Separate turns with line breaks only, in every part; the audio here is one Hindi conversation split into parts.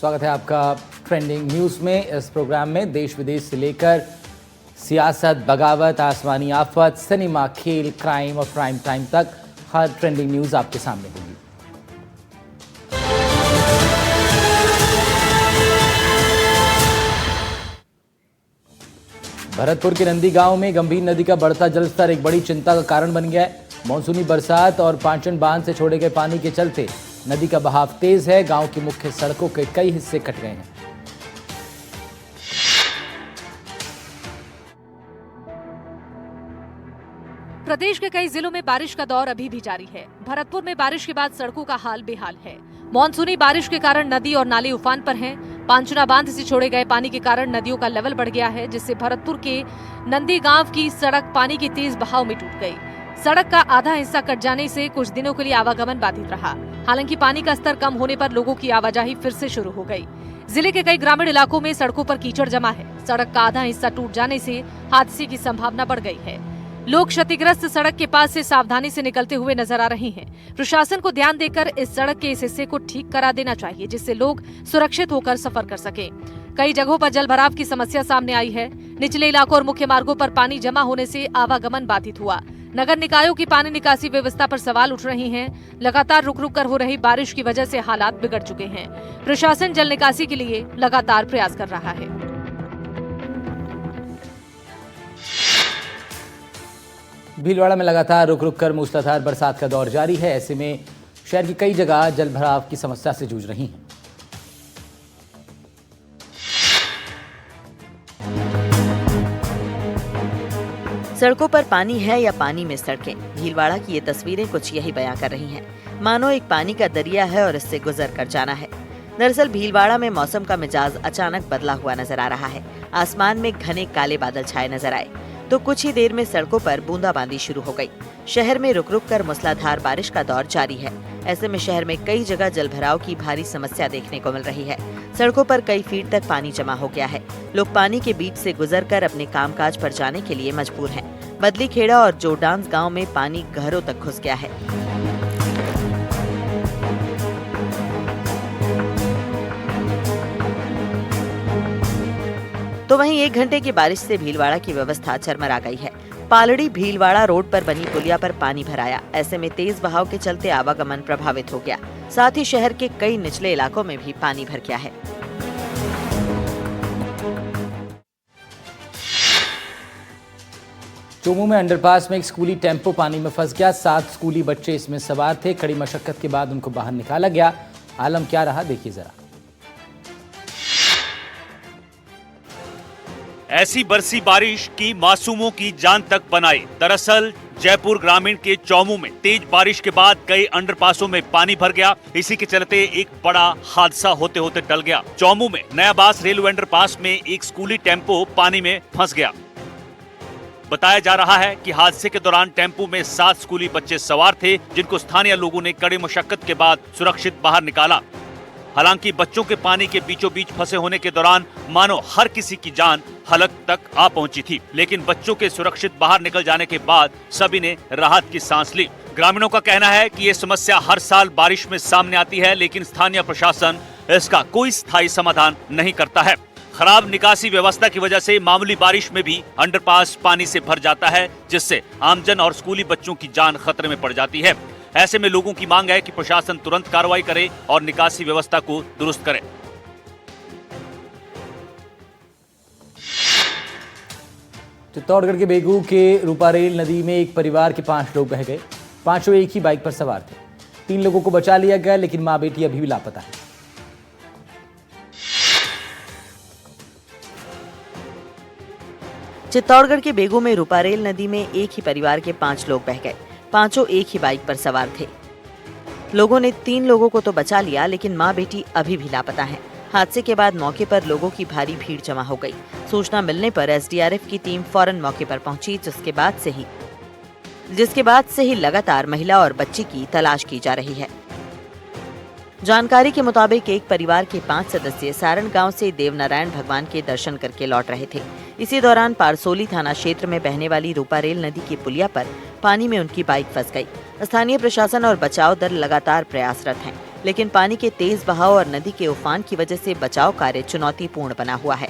स्वागत है आपका ट्रेंडिंग न्यूज में। इस प्रोग्राम में देश विदेश से लेकर सियासत, बगावत, आसमानी आफत, सिनेमा, खेल, क्राइम और प्राइम टाइम तक हर ट्रेंडिंग न्यूज आपके सामने होगी। भरतपुर के नंदी गांव में गंभीर नदी का बढ़ता जलस्तर एक बड़ी चिंता का कारण बन गया है। मानसूनी बरसात और पांचन बांध से छोड़े गए पानी के चलते नदी का बहाव तेज है। गांव की मुख्य सड़कों के कई हिस्से कट गए हैं।
प्रदेश के कई जिलों में बारिश का दौर अभी भी जारी है। भरतपुर में बारिश के बाद सड़कों का हाल बेहाल है। मानसूनी बारिश के कारण नदी और नाले उफान पर हैं। पांचना बांध से छोड़े गए पानी के कारण नदियों का लेवल बढ़ गया है, जिससे भरतपुर के नंदी गांव की सड़क पानी के तेज बहाव में टूट गई। सड़क का आधा हिस्सा कट जाने से कुछ दिनों के लिए आवागमन बाधित रहा। हालांकि पानी का स्तर कम होने पर लोगों की आवाजाही फिर से शुरू हो गई। जिले के कई ग्रामीण इलाकों में सड़कों पर कीचड़ जमा है। सड़क का आधा हिस्सा टूट जाने से हादसे की संभावना बढ़ गई है। लोग क्षतिग्रस्त सड़क के पास से सावधानी से निकलते हुए नजर आ रहे हैं। प्रशासन को ध्यान देकर इस सड़क के इस हिस्से को ठीक करा देना चाहिए, जिससे लोग सुरक्षित होकर सफर कर सकें। कई जगहों पर जल भराव की समस्या सामने आई है। निचले इलाकों और मुख्य मार्गों पर पानी जमा होने से आवागमन बाधित हुआ। नगर निकायों की पानी निकासी व्यवस्था पर सवाल उठ रहे हैं। लगातार रुक रुक कर हो रही बारिश की वजह से हालात बिगड़ चुके हैं। प्रशासन जल निकासी के लिए लगातार प्रयास कर रहा है।
भीलवाड़ा में लगातार रुक रुक कर मूसलाधार बरसात का दौर जारी है। ऐसे में शहर की कई जगह जल भराव की समस्या से जूझ रही हैं।
सड़कों पर पानी है या पानी में सड़कें। भीलवाड़ा की ये तस्वीरें कुछ यही बयां कर रही हैं। मानो एक पानी का दरिया है और इससे गुजर कर जाना है। दरअसल भीलवाड़ा में मौसम का मिजाज अचानक बदला हुआ नजर आ रहा है। आसमान में घने काले बादल छाए नजर आए तो कुछ ही देर में सड़कों पर बूंदाबांदी शुरू हो गई। शहर में रुक रुक कर मूसलाधार बारिश का दौर जारी है। ऐसे में शहर में कई जगह जलभराव की भारी समस्या देखने को मिल रही है। सड़कों पर कई फीट तक पानी जमा हो गया है। लोग पानी के बीच से गुजरकर अपने कामकाज पर जाने के लिए मजबूर हैं। बदली खेड़ा और जोडांस गांव में पानी घरों तक घुस गया है। तो वहीं 1 घंटे की बारिश से भीलवाड़ा की व्यवस्था चरमरा गई है। पालड़ी भीलवाड़ा रोड पर बनी पुलिया पर पानी भर आया। ऐसे में तेज बहाव के चलते आवागमन प्रभावित हो गया। साथ ही शहर के कई निचले इलाकों में भी पानी भर गया है।
चोमू में अंडरपास में एक स्कूली टेम्पो पानी में फंस गया। 7 स्कूली बच्चे इसमें सवार थे। कड़ी मशक्कत के बाद उनको बाहर निकाला गया। आलम क्या रहा, देखिए जरा।
ऐसी बरसी बारिश की मासूमों की जान तक बनाई। दरअसल जयपुर ग्रामीण के चौमू में तेज बारिश के बाद कई अंडरपासों में पानी भर गया। इसी के चलते एक बड़ा हादसा होते होते टल गया। चौमू में नयाबास रेलवे अंडरपास में एक स्कूली टेम्पो पानी में फंस गया। बताया जा रहा है कि हादसे के दौरान टेम्पो में 7 स्कूली बच्चे सवार थे, जिनको स्थानीय लोगों ने कड़ी मशक्कत के बाद सुरक्षित बाहर निकाला। हालांकि बच्चों के पानी के बीचों बीच फंसे होने के दौरान मानो हर किसी की जान हलक तक आ पहुंची थी, लेकिन बच्चों के सुरक्षित बाहर निकल जाने के बाद सभी ने राहत की सांस ली। ग्रामीणों का कहना है कि ये समस्या हर साल बारिश में सामने आती है, लेकिन स्थानीय प्रशासन इसका कोई स्थायी समाधान नहीं करता है। खराब निकासी व्यवस्था की वजह से मामूली बारिश में भी अंडरपास पानी से भर जाता है, जिससे आमजन और स्कूली बच्चों की जान खतरे में पड़ जाती है। ऐसे में लोगों की मांग है कि प्रशासन तुरंत कार्रवाई करे और निकासी व्यवस्था को दुरुस्त करे।
चित्तौड़गढ़ के बेगू के रूपारेल नदी में एक परिवार के 5 लोग बह गए। 5 एक ही बाइक पर सवार थे। 3 लोगों को बचा लिया गया, लेकिन मां बेटी अभी भी लापता है।
चित्तौड़गढ़ के बेगू में रूपारेल नदी में एक ही परिवार के 5 लोग बह गए। 5 एक ही बाइक पर सवार थे। लोगों ने 3 लोगों को तो बचा लिया, लेकिन मां बेटी अभी भी लापता हैं। हादसे के बाद मौके पर लोगों की भारी भीड़ जमा हो गई। सूचना मिलने पर एसडीआरएफ की टीम फौरन मौके पर पहुंची, जिसके बाद से ही लगातार महिला और बच्ची की तलाश की जा रही है। जानकारी के मुताबिक एक परिवार के 5 सदस्य सारण गांव से देवनारायण भगवान के दर्शन करके लौट रहे थे। इसी दौरान पारसोली थाना क्षेत्र में बहने वाली रूपारेल नदी की पुलिया पर पानी में उनकी बाइक फंस गई। स्थानीय प्रशासन और बचाव दल लगातार प्रयासरत हैं। लेकिन पानी के तेज बहाव और नदी के उफान की वजह से बचाव कार्य चुनौतीपूर्ण बना हुआ है।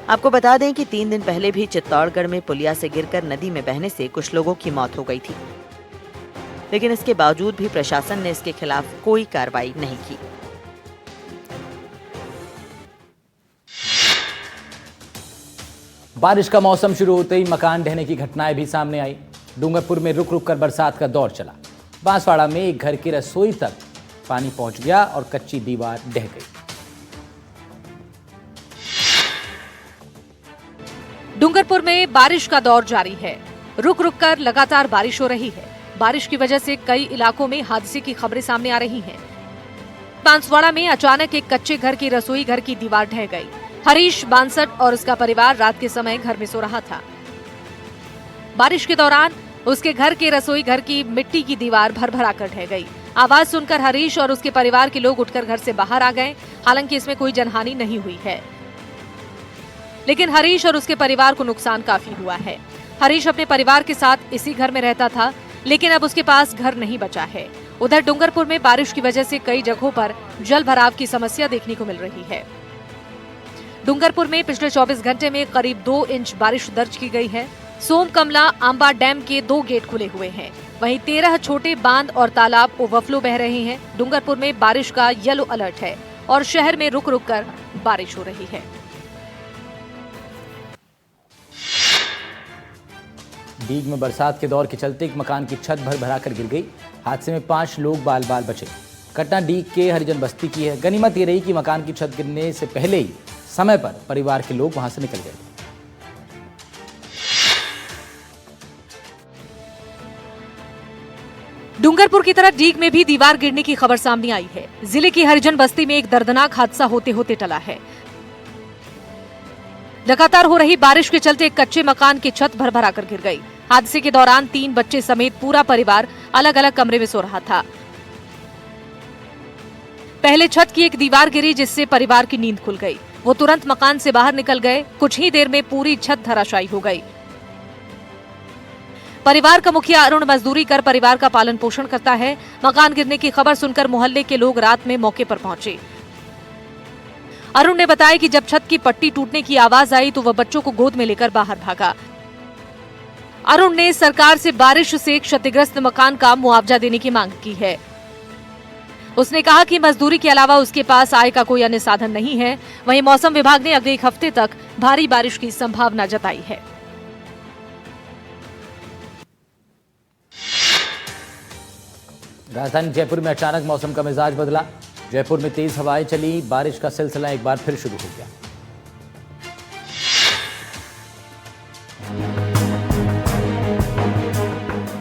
आपको बता दें कि 3 दिन पहले भी चित्तौड़गढ़ में पुलिया से गिरकर नदी में बहने से कुछ लोगों की मौत हो गई थी, लेकिन इसके बावजूद भी प्रशासन ने इसके खिलाफ कोई कार्रवाई नहीं की।
बारिश का मौसम शुरू होते ही मकान ढहने की घटनाएं भी सामने आई। डूंगरपुर में रुक रुक कर बरसात का दौर चला। बांसवाड़ा में एक घर की रसोई तक पानी पहुंच गया और कच्ची दीवार ढह गई।
डूंगरपुर में बारिश का दौर जारी है। रुक रुक कर लगातार बारिश हो रही है। बारिश की वजह से कई इलाकों में हादसे की खबरें सामने आ रही हैं। बांसवाड़ा में अचानक एक कच्चे घर की रसोई घर की दीवार ढह गई। हरीश बांसट और उसका परिवार रात के समय घर में सो रहा था। बारिश के दौरान उसके घर के रसोई घर की मिट्टी की दीवार भरभरा कर ढह गई। आवाज सुनकर हरीश और उसके परिवार के लोग उठकर घर से बाहर आ गए। हालांकि इसमें कोई जनहानि नहीं हुई है, लेकिन हरीश और उसके परिवार को नुकसान काफी हुआ है। हरीश अपने परिवार के साथ इसी घर में रहता था, लेकिन अब उसके पास घर नहीं बचा है। उधर डूंगरपुर में बारिश की वजह से कई जगहों पर जल भराव की समस्या देखने को मिल रही है। डूंगरपुर में पिछले 24 घंटे में करीब 2 इंच बारिश दर्ज की गई है। सोम कमला आंबा डैम के 2 गेट खुले हुए हैं। वहीं 13 छोटे बांध और तालाब ओवरफ्लो बह रहे हैं। डूंगरपुर में बारिश का येलो अलर्ट है और शहर में रुक रुक कर बारिश हो रही है।
डीग में बरसात के दौर के चलते एक मकान की छत भर कर गिर गई। हादसे में 5 लोग बाल बाल बचे। घटना डीग के हरिजन बस्ती की है। गनीमत ये रही कि मकान की छत गिरने से पहले ही समय पर परिवार के लोग वहां से निकल गए।
डूंगरपुर की तरह डीग में भी दीवार गिरने की खबर सामने आई है। जिले की हरिजन बस्ती में एक दर्दनाक हादसा होते होते टला है। लगातार हो रही बारिश के चलते एक कच्चे मकान की छत भरभरा कर गिर गई। हादसे के दौरान 3 बच्चे समेत पूरा परिवार अलग अलग कमरे में सो रहा था। पहले छत की एक दीवार गिरी, जिससे परिवार की नींद खुल गई। वो तुरंत मकान से बाहर निकल गए। कुछ ही देर में पूरी छत धराशायी हो गई। परिवार का मुखिया अरुण मजदूरी कर परिवार का पालन पोषण करता है। मकान गिरने की खबर सुनकर मोहल्ले के लोग रात में मौके पर पहुंचे। अरुण ने बताया कि जब छत की पट्टी टूटने की आवाज आई तो वह बच्चों को गोद में लेकर बाहर भागा। अरुण ने सरकार से बारिश से क्षतिग्रस्त मकान का मुआवजा देने की मांग की है। उसने कहा कि मजदूरी के अलावा उसके पास आय का कोई अन्य साधन नहीं है। वहीं मौसम विभाग ने अगले 1 हफ्ते तक भारी बारिश की संभावना जताई है।
राजधानी जयपुर में अचानक मौसम का मिजाज बदला। जयपुर में तेज हवाएं चली। बारिश का सिलसिला एक बार फिर शुरू हो गया।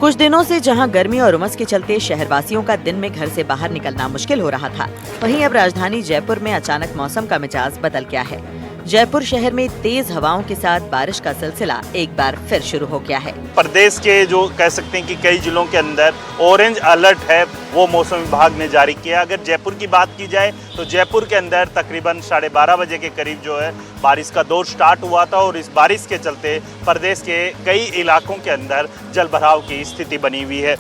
कुछ दिनों से जहां गर्मी और उमस के चलते शहरवासियों का दिन में घर से बाहर निकलना मुश्किल हो रहा था, वहीं अब राजधानी जयपुर में अचानक मौसम का मिजाज बदल गया है। जयपुर शहर में तेज हवाओं के साथ बारिश का सिलसिला एक बार फिर शुरू हो गया है।
प्रदेश के जो कह सकते हैं कि कई जिलों के अंदर ऑरेंज अलर्ट है, वो मौसम विभाग ने जारी किया। अगर जयपुर की बात की जाए तो जयपुर के अंदर तकरीबन 12:30 बजे के करीब जो है बारिश का दौर स्टार्ट हुआ था और इस बारिश के चलते प्रदेश के कई इलाकों के अंदर जलभराव की स्थिति बनी हुई है।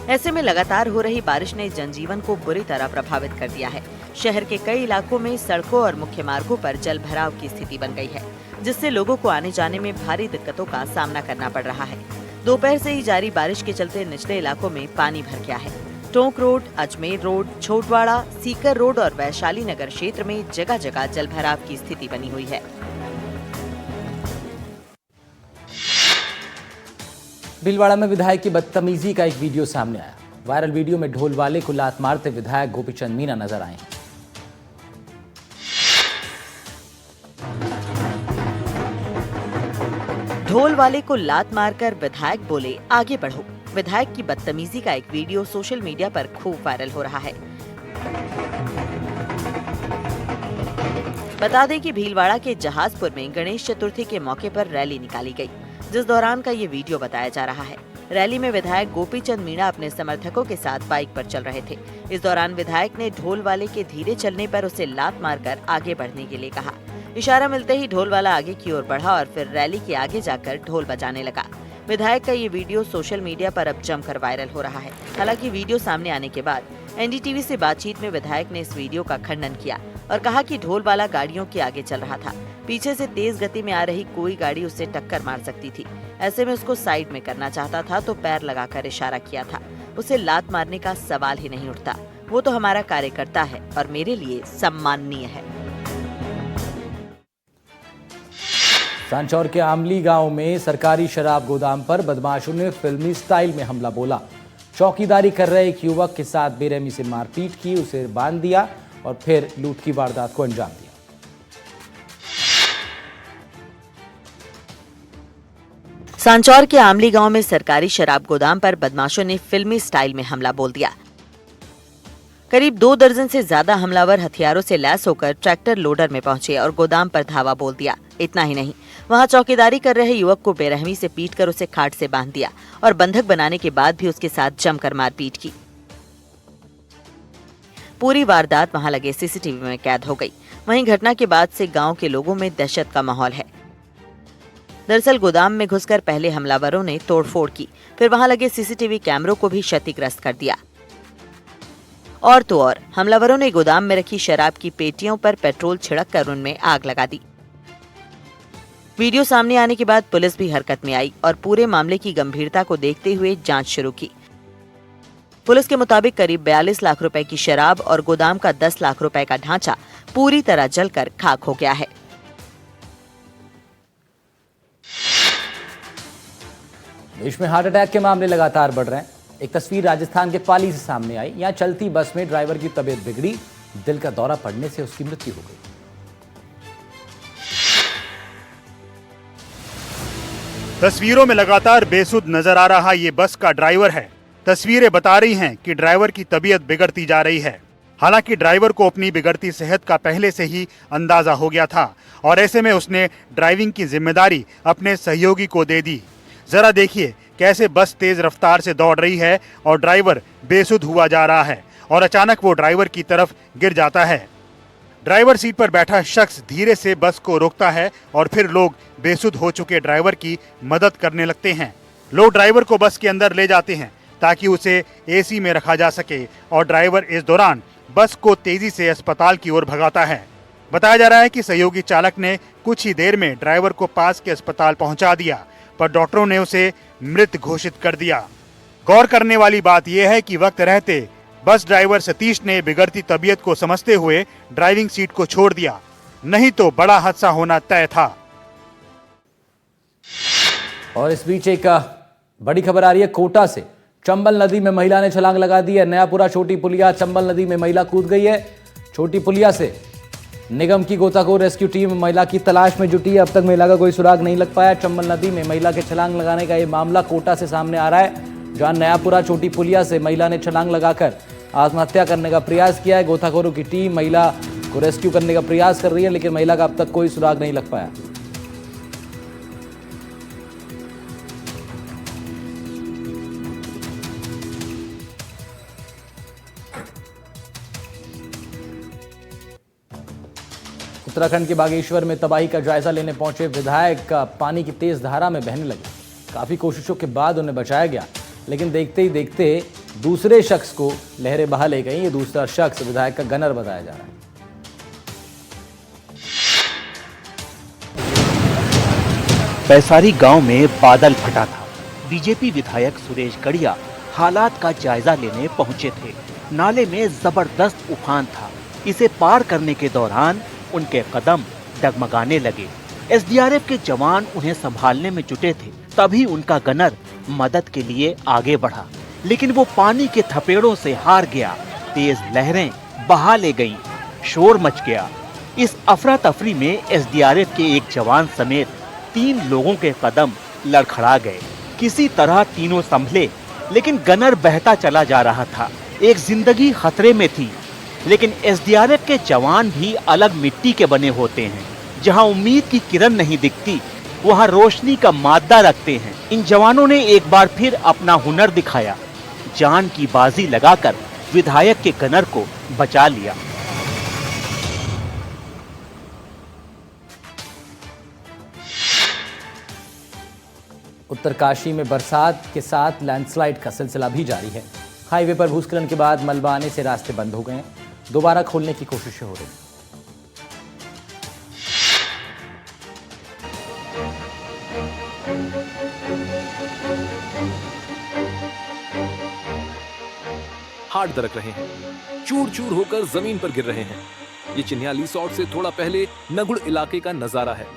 ऐसे में लगातार हो रही बारिश ने जनजीवन को बुरी तरह प्रभावित कर दिया है। शहर के कई इलाकों में सड़कों और मुख्य मार्गों पर जल भराव की स्थिति बन गई है, जिससे लोगों को आने जाने में भारी दिक्कतों का सामना करना पड़ रहा है। दोपहर से ही जारी बारिश के चलते निचले इलाकों में पानी भर गया है। Tonk road, Ajmer road, Chhotwada, Sikar road और वैशाली नगर क्षेत्र में जगह जगह जल भराव की स्थिति बनी हुई है।
भीलवाड़ा में विधायक की बदतमीजी का एक वीडियो सामने आया। वायरल वीडियो में ढोल वाले को लात मारते विधायक गोपीचंद मीणा नजर आए।
ढोल वाले को लात मारकर विधायक बोले, आगे बढ़ो। विधायक की बदतमीजी का एक वीडियो सोशल मीडिया पर खूब वायरल हो रहा है। बता दें कि भीलवाड़ा के जहाजपुर में गणेश चतुर्थी के मौके पर रैली निकाली गई, जिस दौरान का ये वीडियो बताया जा रहा है। रैली में विधायक गोपीचंद मीणा अपने समर्थकों के साथ बाइक पर चल रहे थे। इस दौरान विधायक ने ढोल वाले के धीरे चलने पर उसे लात मारकर आगे बढ़ने के लिए कहा। इशारा मिलते ही ढोल वाला आगे की ओर बढ़ा और फिर रैली के आगे जाकर ढोल बजाने लगा। विधायक का ये वीडियो सोशल मीडिया पर अब जमकर वायरल हो रहा है। हालांकि वीडियो सामने आने के बाद एनडीटीवी से बातचीत में विधायक ने इस वीडियो का खंडन किया और कहा कि ढोल वाला गाड़ियों के आगे चल रहा था। पीछे से तेज गति में आ रही कोई गाड़ी उससे टक्कर मार सकती थी। ऐसे में उसको साइड में करना चाहता था तो पैर लगाकर इशारा किया था। उसे लात मारने का सवाल ही नहीं उठता। वो तो हमारा कार्यकर्ता है और मेरे लिए सम्माननीय है।
सांचौर के आमली गांव में सरकारी शराब गोदाम पर बदमाशों ने फिल्मी स्टाइल में हमला बोला। चौकीदारी कर रहे एक युवक के साथ बेरहमी से मारपीट की, उसे बांध दिया और फिर लूट की वारदात को अंजाम दिया।
सांचौर के आमली गांव में सरकारी शराब गोदाम पर बदमाशों ने फिल्मी स्टाइल में हमला बोल दिया। करीब 2 दर्जन से ज्यादा हमलावर हथियारों से लैस होकर ट्रैक्टर लोडर में पहुंचे और गोदाम पर धावा बोल दिया। इतना ही नहीं, वहां चौकीदारी कर रहे युवक को बेरहमी से पीटकर उसे खाट से बांध दिया और बंधक बनाने के बाद भी उसके साथ जमकर मारपीट की। पूरी वारदात वहां लगे सीसीटीवी में कैद हो गई। वहीं घटना के बाद से गांव के लोगों में दहशत का माहौल है। दरअसल गोदाम में घुसकर पहले हमलावरों ने तोड़फोड़ की, फिर वहां लगे सीसीटीवी कैमरों को भी क्षतिग्रस्त कर दिया। और तो और हमलावरों ने गोदाम में रखी शराब की पेटियों पर पेट्रोल छिड़ककर उनमें आग लगा दी। वीडियो सामने आने के बाद पुलिस भी हरकत में आई और पूरे मामले की गंभीरता को देखते हुए जांच शुरू की। पुलिस के मुताबिक करीब 42 लाख रुपए की शराब और गोदाम का 10 लाख रुपए का ढांचा पूरी तरह जलकर खाक हो गया है।
देश में हार्ट अटैक के मामले लगातार बढ़ रहे हैं। एक तस्वीर राजस्थान के पाली से सामने आई। यहां चलती बस में ड्राइवर की तबीयत बिगड़ी, दिल का दौरा पड़ने से उसकी मृत्यु हो गई।
तस्वीरों में लगातार बेसुध नजर आ रहा ये बस का ड्राइवर है। तस्वीरें बता रही हैं कि ड्राइवर की तबीयत बिगड़ती जा रही है। हालांकि ड्राइवर को अपनी बिगड़ती सेहत का पहले से ही अंदाजा हो गया था और ऐसे में उसने ड्राइविंग की जिम्मेदारी अपने सहयोगी को दे दी। जरा देखिए कैसे बस तेज रफ्तार से दौड़ रही है और ड्राइवर बेसुध हुआ जा रहा है और अचानक वो ड्राइवर की तरफ गिर जाता है। ड्राइवर सीट पर बैठा शख्स धीरे से बस को रोकता है और फिर लोग बेसुध हो चुके ड्राइवर की मदद करने लगते हैं। लोग ड्राइवर को बस के अंदर ले जाते हैं ताकि उसे एसी में रखा जा सके और ड्राइवर इस दौरान बस को तेजी से अस्पताल की ओर भगाता है। बताया जा रहा है कि सहयोगी चालक ने कुछ ही देर में ड्राइवर को पास के अस्पताल पहुंचा दिया, पर डॉक्टरों ने उसे मृत घोषित कर दिया। गौर करने वाली बात यह है कि वक्त रहते बस ड्राइवर सतीश ने बिगड़ती तबीयत को समझते हुए ड्राइविंग सीट को छोड़ दिया, नहीं तो बड़ा हादसा होना तय था।
और इस बीच एक बड़ी खबर आ रही है कोटा से। चंबल नदी में महिला ने छलांग लगा दी है। नयापुरा छोटी पुलिया चंबल नदी में महिला कूद गई है। छोटी पुलिया से निगम की गोताखोर रेस्क्यू टीम महिला की तलाश में जुटी है। अब तक महिला का कोई सुराग नहीं लग पाया। चंबल नदी में महिला के छलांग लगाने का ये मामला कोटा से सामने आ रहा है, जहां नयापुरा छोटी पुलिया से महिला ने छलांग लगाकर आत्महत्या करने का प्रयास किया है। गोताखोरों की टीम महिला को रेस्क्यू करने का प्रयास कर रही है, लेकिन महिला का अब तक कोई सुराग नहीं लग पाया। उत्तराखंड के बागेश्वर में तबाही का जायजा लेने पहुंचे विधायक का पानी की तेज धारा में बहने लगे। काफी कोशिशों के बाद उन्हें बचाया गया, लेकिन देखते ही देखते दूसरे शख्स को लहरें बहा ले गई। ये दूसरा शख्स विधायक का गनर बताया जा रहा है।
पैसारी गांव में बादल फटा था। बीजेपी विधायक सुरेश गड़िया हालात का जायजा लेने पहुंचे थे। नाले में जबरदस्त उफान था। इसे पार करने के दौरान उनके कदम डगमगाने लगे। एसडीआरएफ के जवान उन्हें संभालने में जुटे थे, तभी उनका गनर मदद के लिए आगे बढ़ा, लेकिन वो पानी के थपेड़ों से हार गया। तेज लहरें बहा ले गईं, शोर मच गया। इस अफरा तफरी में एसडीआरएफ के एक जवान समेत 3 लोगों के कदम लड़खड़ा गए। किसी तरह तीनों संभले, लेकिन गनर बहता चला जा रहा था। एक जिंदगी खतरे में थी, लेकिन एसडीआरएफ के जवान भी अलग मिट्टी के बने होते हैं। जहां उम्मीद की किरण नहीं दिखती, वहां रोशनी का मादा रखते हैं। इन जवानों ने एक बार फिर अपना हुनर दिखाया। जान की बाजी लगाकर विधायक के गनर को बचा लिया।
उत्तरकाशी में बरसात के साथ लैंडस्लाइड का सिलसिला भी जारी है। हाईवे पर भूस्खलन के बाद मलबा आने से रास्ते बंद हो गए हैं। दोबारा खोलने की कोशिशें हो रही हैं।
हार्ड दरक रहे हैं, चूर चूर होकर जमीन पर गिर रहे हैं। ये चिन्हिया रिसोर्ट से थोड़ा पहले नगुड़ इलाके का नजारा है।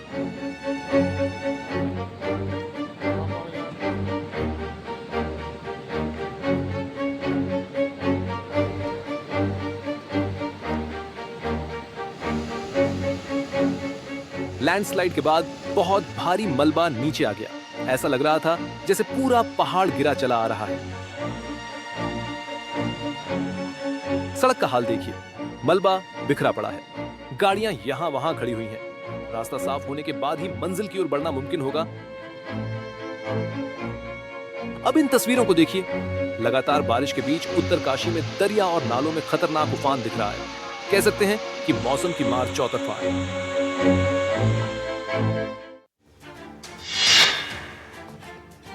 लैंडस्लाइड के बाद बहुत भारी मलबा नीचे आ गया। ऐसा लग रहा था जैसे पूरा पहाड़ गिरा चला आ रहा है। सड़क का हाल देखिए, मलबा बिखरा पड़ा है, गाड़ियां यहां वहां खड़ी हुई हैं। रास्ता साफ होने के बाद ही मंजिल की ओर बढ़ना मुमकिन होगा। अब इन तस्वीरों को देखिए। लगातार बारिश के बीच उत्तरकाशी में दरिया और नालों में खतरनाक उफान दिख रहा है। कह सकते हैं कि मौसम की मार चौतरफा है।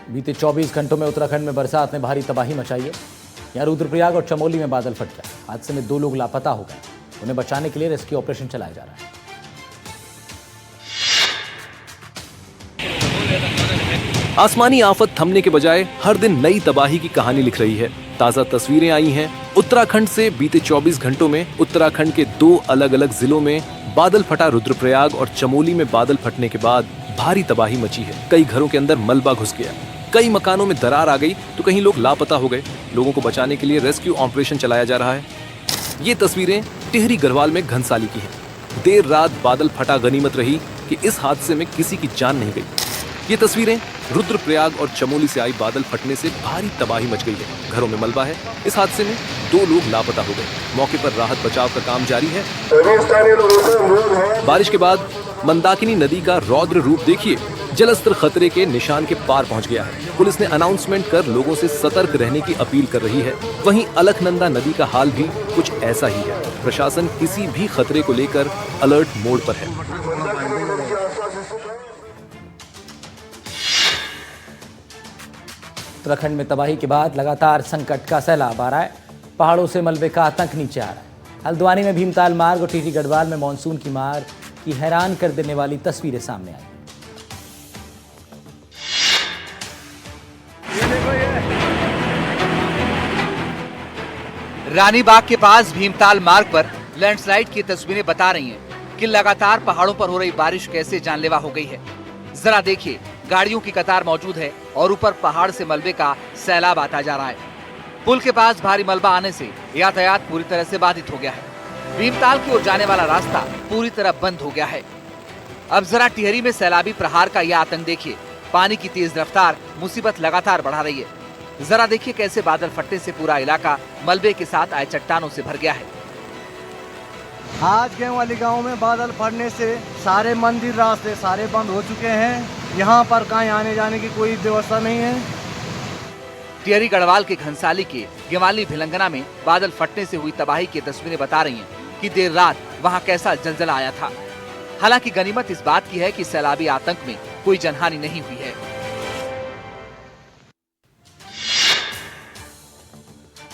बीते 24 घंटों में उत्तराखंड में बरसात ने भारी तबाही मचाई है। यहाँ रुद्रप्रयाग और चमोली में बादल फट गए। हादसे में 2 लोग लापता हो गए। उन्हें बचाने के लिए रेस्क्यू ऑपरेशन चलाया जा रहा है।
आसमानी आफत थमने के बजाय हर दिन नई तबाही की कहानी लिख रही है। ताजा तस्वीरें आई हैं उत्तराखंड से। बीते 24 घंटों में उत्तराखंड के 2 अलग अलग जिलों में बादल फटा। रुद्रप्रयाग और चमोली में बादल फटने के बाद भारी तबाही मची है। कई घरों के अंदर मलबा घुस गया, कई मकानों में दरार आ गई, तो कहीं लोग लापता हो गए। लोगों को बचाने के लिए रेस्क्यू ऑपरेशन चलाया जा रहा है। ये तस्वीरें टिहरी गढ़वाल में घनसाली की हैं। देर रात बादल फटा गनीमत रही कि इस हादसे में किसी की जान नहीं गई। ये तस्वीरें रुद्रप्रयाग और चमोली से आई बादल फटने से भारी तबाही मच गई है। घरों में मलबा है। इस हादसे में 2 लोग लापता हो गए। मौके पर राहत बचाव का काम जारी है। बारिश के बाद मंदाकिनी नदी का रौद्र रूप देखिए। जलस्तर खतरे के निशान के पार पहुंच गया है। पुलिस ने अनाउंसमेंट कर लोगों से सतर्क रहने की अपील कर रही है। वहीं अलकनंदा नदी का हाल भी कुछ ऐसा ही है। प्रशासन किसी भी खतरे को लेकर अलर्ट मोड पर है।
उत्तराखंड में तबाही के बाद लगातार संकट का सैलाब आ रहा है। पहाड़ों से मलबे का आतंक नीचे आ रहा है। हल्द्वानी में भीमताल मार्ग और टिहरी गढ़वाल में मानसून की मार की हैरान कर देने वाली तस्वीरें सामने आई।
रानीबाग के पास भीमताल मार्ग पर लैंडस्लाइड की तस्वीरें बता रही हैं कि लगातार पहाड़ों पर हो रही बारिश कैसे जानलेवा हो गई है। जरा देखिए, गाड़ियों की कतार मौजूद है और ऊपर पहाड़ से मलबे का सैलाब आता जा रहा है। पुल के पास भारी मलबा आने से यातायात पूरी तरह से बाधित हो गया है। भीमताल की ओर जाने वाला रास्ता पूरी तरह बंद हो गया है। अब जरा टिहरी में सैलाबी प्रहार का यह आतंक देखिए। पानी की तेज रफ्तार मुसीबत लगातार बढ़ा रही है। जरा देखिए कैसे बादल फटने से पूरा इलाका मलबे के साथ आए चट्टानों से भर गया है।
आज गेहूं वाली गांव में बादल फटने से सारे मंदिर रास्ते सारे बंद हो चुके हैं। यहाँ पर कहीं आने जाने की कोई व्यवस्था नहीं है।
टिहरी गढ़वाल के घनसाली के गेवाली भिलंगना में बादल फटने से हुई तबाही की तस्वीरें बता रही हैं कि देर रात वहां कैसा जलजला आया था। हालांकि गनीमत इस बात की है कि सैलाबी आतंक में कोई जनहानि नहीं हुई है।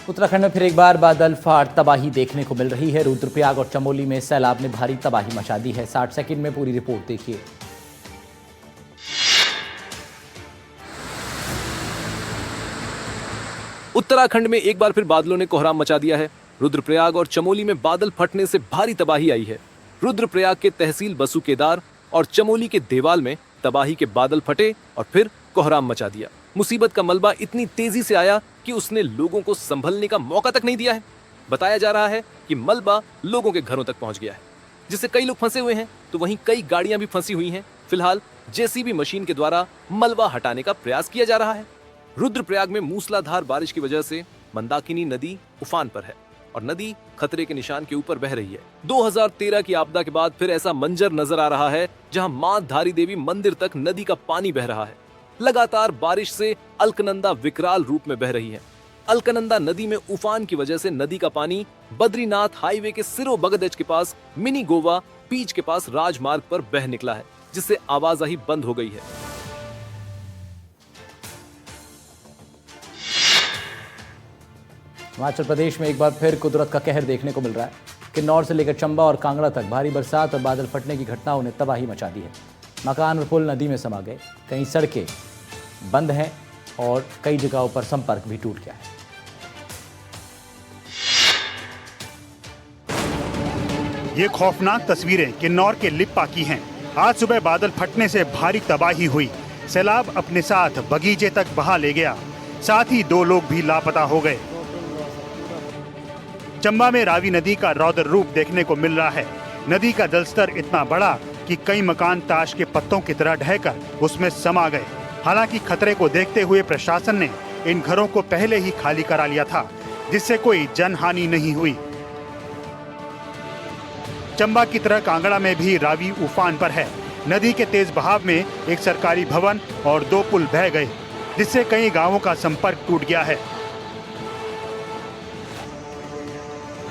उत्तराखंड में फिर एक बार बादल फाट तबाही देखने को मिल रही है। रुद्रप्रयाग और चमोली में सैलाब ने भारी तबाही मचा दी है। 60 सेकंड में पूरी रिपोर्ट देखिए।
उत्तराखंड में एक बार फिर बादलों ने कोहराम मचा दिया है। रुद्रप्रयाग और चमोली में बादल फटने से भारी तबाही आई है। रुद्रप्रयाग के तहसील बसु केदार और चमोली के देवाल में तबाही के बादल फटे और फिर कोहराम मचा दिया। मुसीबत का मलबा इतनी तेजी से आया कि उसने लोगों को संभलने का मौका तक नहीं दिया है। बताया जा रहा है कि मलबा लोगों के घरों तक पहुंच गया है, जिससे कई लोग फंसे हुए हैं, तो वहीं कई गाड़ियां भी फंसी हुई हैं। फिलहाल जेसीबी मशीन के द्वारा मलबा हटाने का प्रयास किया जा रहा है। रुद्रप्रयाग में मूसलाधार बारिश की वजह से मंदाकिनी नदी उफान पर है और नदी खतरे के निशान के ऊपर बह रही है। 2013 की आपदा के बाद फिर ऐसा मंजर नजर आ रहा है जहां मां धारी देवी मंदिर तक नदी का पानी बह रहा है। लगातार बारिश से अलकनंदा विकराल रूप में बह रही है। अलकनंदा नदी में उफान की वजह से नदी का पानी बद्रीनाथ हाईवे के सिरो बगदज के पास मिनी गोवा बीच के पास राजमार्ग पर बह निकला है, जिससे आवाजाही बंद हो गई है।
हिमाचल प्रदेश में एक बार फिर कुदरत का कहर देखने को मिल रहा है। किन्नौर से लेकर चंबा और कांगड़ा तक भारी बरसात और बादल फटने की घटनाओं ने तबाही मचा दी है। मकान और पुल नदी में समा गए, कई सड़कें बंद हैं और कई जगहों पर संपर्क भी टूट गया है।
ये खौफनाक तस्वीरें किन्नौर के लिप्पा की हैं। आज सुबह बादल फटने से भारी तबाही हुई। सैलाब अपने साथ बगीचे तक बहा ले गया, साथ ही 2 लोग भी लापता हो गए। चंबा में रावी नदी का रौद्र रूप देखने को मिल रहा है। नदी का जलस्तर इतना बढ़ा कि कई मकान ताश के पत्तों की तरह ढहकर उसमें समा गए। हालांकि खतरे को देखते हुए प्रशासन ने इन घरों को पहले ही खाली करा लिया था, जिससे कोई जनहानि नहीं हुई। चंबा की तरह कांगड़ा में भी रावी उफान पर है। नदी के तेज बहाव में एक सरकारी भवन और 2 पुल बह गए, जिससे कई गांवों का संपर्क टूट गया है।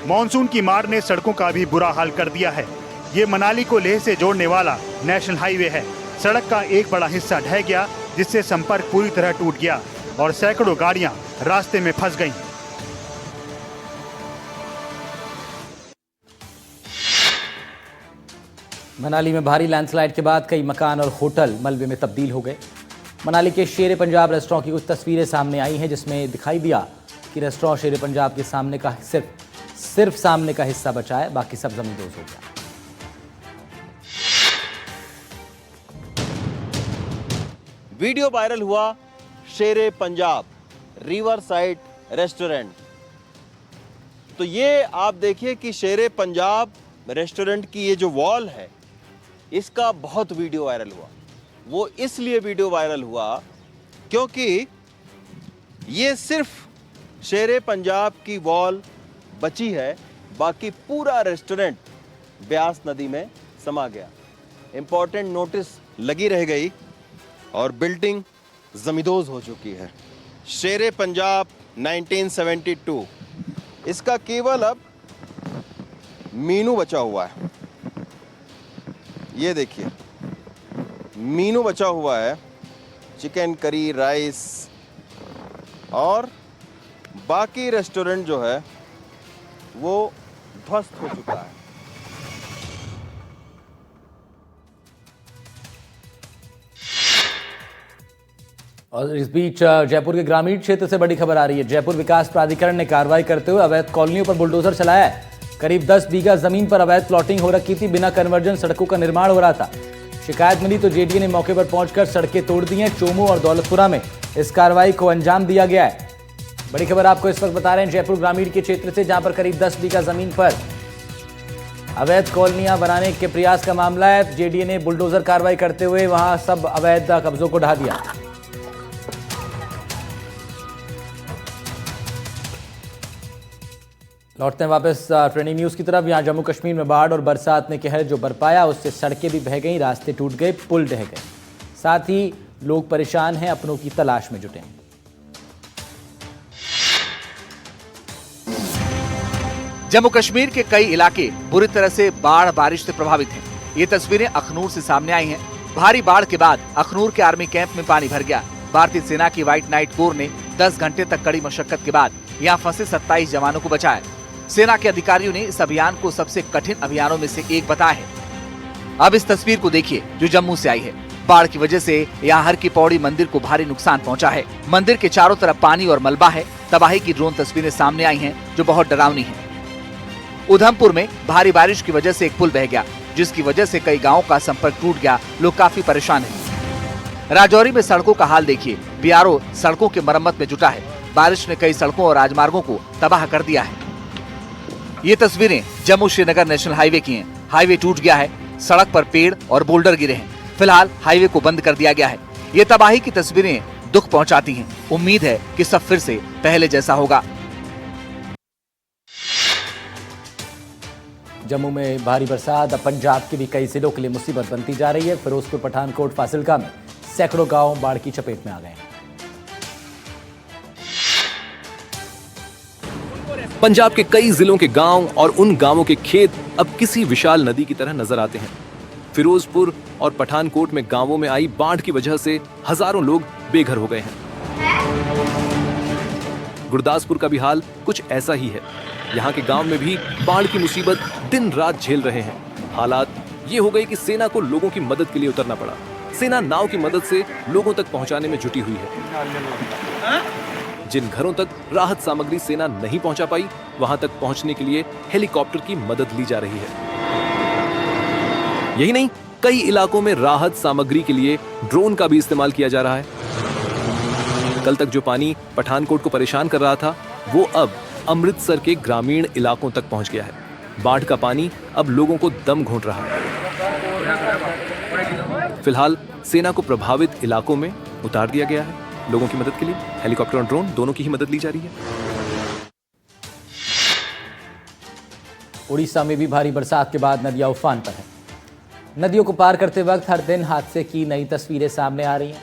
मॉनसून की मार ने सड़कों का भी बुरा हाल कर दिया है। ये मनाली को लेह से जोड़ने वाला नेशनल हाईवे है। सड़क का एक बड़ा हिस्सा ढह गया, जिससे संपर्क पूरी तरह टूट गया और सैकड़ों गाड़ियां रास्ते में फंस गईं।
मनाली में भारी लैंडस्लाइड के बाद कई मकान और होटल मलबे में तब्दील हो गए। मनाली के शेर पंजाब रेस्टोरेंट की कुछ तस्वीरें सामने आई हैं, जिसमें दिखाई दिया कि रेस्टोरेंट शेर पंजाब के सामने का सिर्फ सामने का हिस्सा बचा है, बाकी सब जमींदोज हो गया।
वीडियो वायरल हुआ शेरे पंजाब रिवर साइड रेस्टोरेंट। तो ये आप देखिए कि शेरे पंजाब रेस्टोरेंट की ये जो वॉल है, इसका बहुत वीडियो वायरल हुआ। वो इसलिए वीडियो वायरल हुआ क्योंकि ये सिर्फ शेरे पंजाब की वॉल बची है, बाकी पूरा रेस्टोरेंट ब्यास नदी में समा गया। इंपॉर्टेंट नोटिस लगी रह गई और बिल्डिंग जमींदोज हो चुकी है। शेरे पंजाब 1972, इसका केवल अब मीनू बचा हुआ है। ये देखिए मीनू बचा हुआ है, चिकन करी राइस, और बाकी रेस्टोरेंट जो है वो ध्वस्त हो चुका है।
और इस बीच जयपुर के ग्रामीण क्षेत्र से बड़ी खबर आ रही है। जयपुर विकास प्राधिकरण ने कार्रवाई करते हुए अवैध कॉलोनियों पर बुलडोजर चलाया है। करीब 10 बीघा जमीन पर अवैध प्लॉटिंग हो रखी थी, बिना कन्वर्जन सड़कों का निर्माण हो रहा था। शिकायत मिली तो जेडीए ने मौके पर पहुंचकर सड़कें तोड़ दी हैं। चोमू और दौलतपुरा में इस कार्रवाई को अंजाम दिया गया है। बड़ी खबर आपको इस वक्त बता रहे हैं जयपुर ग्रामीण के क्षेत्र से, जहां पर करीब 10 बीघा जमीन पर अवैध कॉलोनियां बनाने के प्रयास का मामला है। जेडीए ने बुलडोजर कार्रवाई करते हुए वहां सब अवैध कब्जों को ढा दिया। लौटते हैं वापस ट्रेंडिंग न्यूज की तरफ। यहां जम्मू कश्मीर में बाढ़ और बरसात ने कहर जो बरपाया, उससे सड़कें भी बह गईं, रास्ते टूट गए, पुल ढह गए। साथ ही लोग परेशान हैं, अपनों की तलाश में जुटे हैं।
जम्मू कश्मीर के कई इलाके बुरी तरह से बाढ़ बारिश से प्रभावित हैं। ये तस्वीरें अखनूर से सामने आई हैं। भारी बाढ़ के बाद अखनूर के आर्मी कैंप में पानी भर गया। भारतीय सेना की व्हाइट नाइट कोर ने 10 घंटे तक कड़ी मशक्कत के बाद यहाँ फंसे 27 जवानों को बचाया। सेना के अधिकारियों ने इस अभियान को सबसे कठिन अभियानों में से एक बताया है। अब इस तस्वीर को देखिए जो जम्मू से आई है। बाढ़ की वजह से यहाँ हर की पौड़ी मंदिर को भारी नुकसान पहुँचा है। मंदिर के चारों तरफ पानी और मलबा है। तबाही की ड्रोन तस्वीरें सामने आई हैं जो बहुत डरावनी है। उधमपुर में भारी बारिश की वजह से एक पुल बह गया, जिसकी वजह से कई गाँवों का संपर्क टूट गया। लोग काफी परेशान हैं। राजौरी में सड़कों का हाल देखिए। बीआरओ सड़कों की मरम्मत में जुटा है। बारिश ने कई सड़कों और राजमार्गों को तबाह कर दिया है। ये तस्वीरें जम्मू श्रीनगर नेशनल हाईवे की हैं। हाईवे टूट गया है, सड़क पर पेड़ और बोल्डर गिरे हैं। फिलहाल हाईवे को बंद कर दिया गया है। ये तबाही की तस्वीरें दुख पहुंचाती हैं। उम्मीद है कि सब फिर से पहले जैसा होगा।
जम्मू में भारी बरसात अब पंजाब के भी कई जिलों के लिए मुसीबत बनती जा रही है। फिरोजपुर, पठानकोट, फाजिल्का में सैकड़ों गांव बाढ़ की चपेट में आ गए हैं।
पंजाब के कई जिलों के गांव और उन गांवों के खेत अब किसी विशाल नदी की तरह नजर आते हैं। फिरोजपुर और पठानकोट में गांवों में आई बाढ़ की वजह से हजारों लोग बेघर हो गए हैं। गुरदासपुर का भी हाल कुछ ऐसा ही है। यहाँ के गांव में भी बाढ़ की मुसीबत दिन रात झेल रहे हैं। हालात ये हो गई कि सेना को लोगों की मदद के लिए उतरना पड़ा। सेना नाव की मदद से लोगों तक पहुंचाने में जुटी हुई है। जिन घरों तक राहत सामग्री सेना नहीं पहुंचा पाई, वहां तक पहुंचने के लिए हेलीकॉप्टर की मदद ली जा रही है। यही नहीं, कई इलाकों में राहत सामग्री के लिए ड्रोन का भी इस्तेमाल किया जा रहा है। कल तक जो पानी पठानकोट को परेशान कर रहा था, वो अब अमृतसर के ग्रामीण इलाकों तक पहुंच गया है। बाढ़ का पानी अब लोगों को दम घोंट रहा है। फिलहाल सेना को प्रभावित इलाकों में उतार दिया गया है। लोगों की मदद के लिए हेलीकॉप्टर और ड्रोन दोनों की ही मदद ली जा रही है।
उड़ीसा में भी भारी बरसात के बाद नदियां उफान पर हैं। नदियों को पार करते वक्त हर दिन हादसे की नई तस्वीरें सामने आ रही हैं।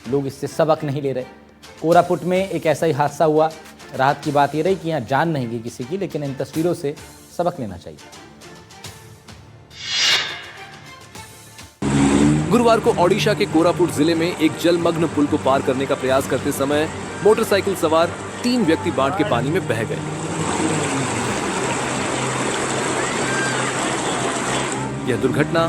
लोग इससे सबक नहीं ले रहे। कोरापुट में एक ऐसा ही हादसा हुआ। राहत की बात यह रही कि यहाँ जान नहीं गई किसी की, लेकिन इन तस्वीरों से सबक लेना चाहिए।
गुरुवार को ओडिशा के कोरापुट जिले में एक जलमग्न पुल को पार करने का प्रयास करते समय मोटरसाइकिल सवार 3 व्यक्ति बाढ़ के पानी में बह गए। यह दुर्घटना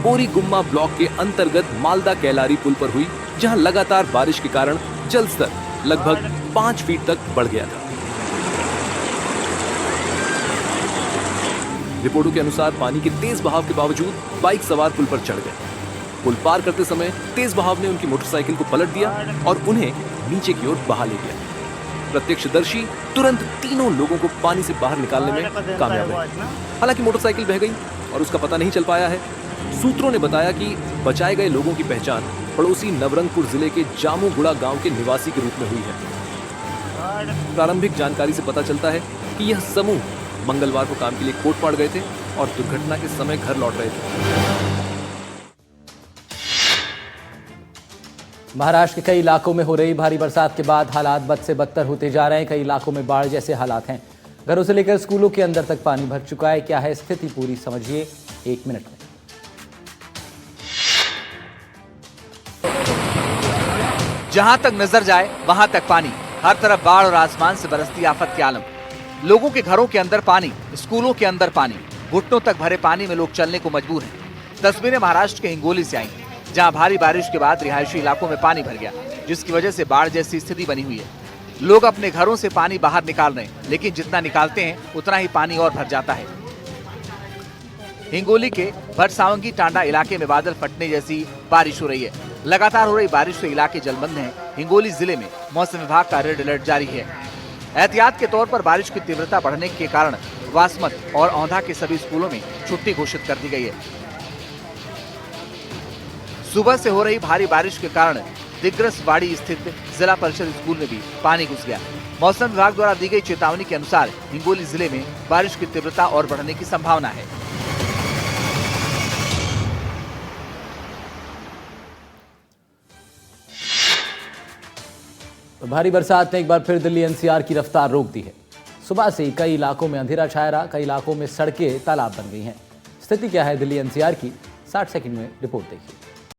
बोरीगुम्मा ब्लॉक के अंतर्गत मालदा कैलारी पुल पर हुई, जहां लगातार बारिश के कारण जल स्तर लगभग 5 फीट तक बढ़ गया था। रिपोर्टों के अनुसार पानी के तेज बहाव के बावजूद बाइक सवार पुल पर चढ़ गए। पुल पार करते समय तेज बहाव ने उनकी मोटरसाइकिल को पलट दिया और उन्हें नीचे की ओर बहा ले गया। प्रत्यक्षदर्शी तुरंत तीनों लोगों को पानी से बाहर निकालने में कामयाब रहे। हालांकि मोटरसाइकिल बह गई और उसका पता नहीं चल पाया है। सूत्रों ने बताया कि बचाए गए लोगों की पहचान पड़ोसी नवरंगपुर जिले के जामुगुड़ा गांव के निवासी के रूप में हुई है। प्रारंभिक जानकारी से पता चलता है कि यह समूह मंगलवार को काम के लिए कोटपाड़ गए थे और दुर्घटना के समय घर लौट रहे थे।
महाराष्ट्र के कई इलाकों में हो रही भारी बरसात के बाद हालात बद से बदतर होते जा रहे हैं। कई इलाकों में बाढ़ जैसे हालात हैं। घरों से लेकर स्कूलों के अंदर तक पानी भर चुका है। क्या है स्थिति, पूरी समझिए 1 मिनट में।
जहां तक नजर जाए वहां तक पानी, हर तरफ बाढ़ और आसमान से बरसती आफत के आलम। लोगों के घरों के अंदर पानी, स्कूलों के अंदर पानी, घुटनों तक भरे पानी में लोग चलने को मजबूर हैं। तस्वीरें महाराष्ट्र के हिंगोली से आई, जहां भारी बारिश के बाद रिहायशी इलाकों में पानी भर गया, जिसकी वजह से बाढ़ जैसी स्थिति बनी हुई है। लोग अपने घरों से पानी बाहर निकाल रहे हैं, लेकिन जितना निकालते हैं उतना ही पानी और भर जाता है। हिंगोली के भटसावंगी टांडा इलाके में बादल फटने जैसी बारिश हो रही है। लगातार हो रही बारिश से इलाके जलमग्न हैं। हिंगोली जिले में मौसम विभाग का रेड अलर्ट जारी है। एहतियात के तौर पर बारिश की तीव्रता बढ़ने के कारण वासमत और औंधा के सभी स्कूलों में छुट्टी घोषित कर दी गई है। सुबह से हो रही भारी बारिश के कारण दिग्रसवाड़ी स्थित जिला परिषद स्कूल में भी पानी घुस गया। मौसम विभाग द्वारा दी गई चेतावनी के अनुसार हिंगोली जिले में बारिश की तीव्रता और बढ़ने की संभावना है।
तो भारी बरसात ने एक बार फिर दिल्ली एनसीआर की रफ्तार रोक दी है। सुबह से ही कई इलाकों में अंधेरा छाया रहा। कई इलाकों में सड़कें तालाब बन गई हैं। स्थिति क्या है दिल्ली एनसीआर की, 60 सेकंड में रिपोर्ट देखिए।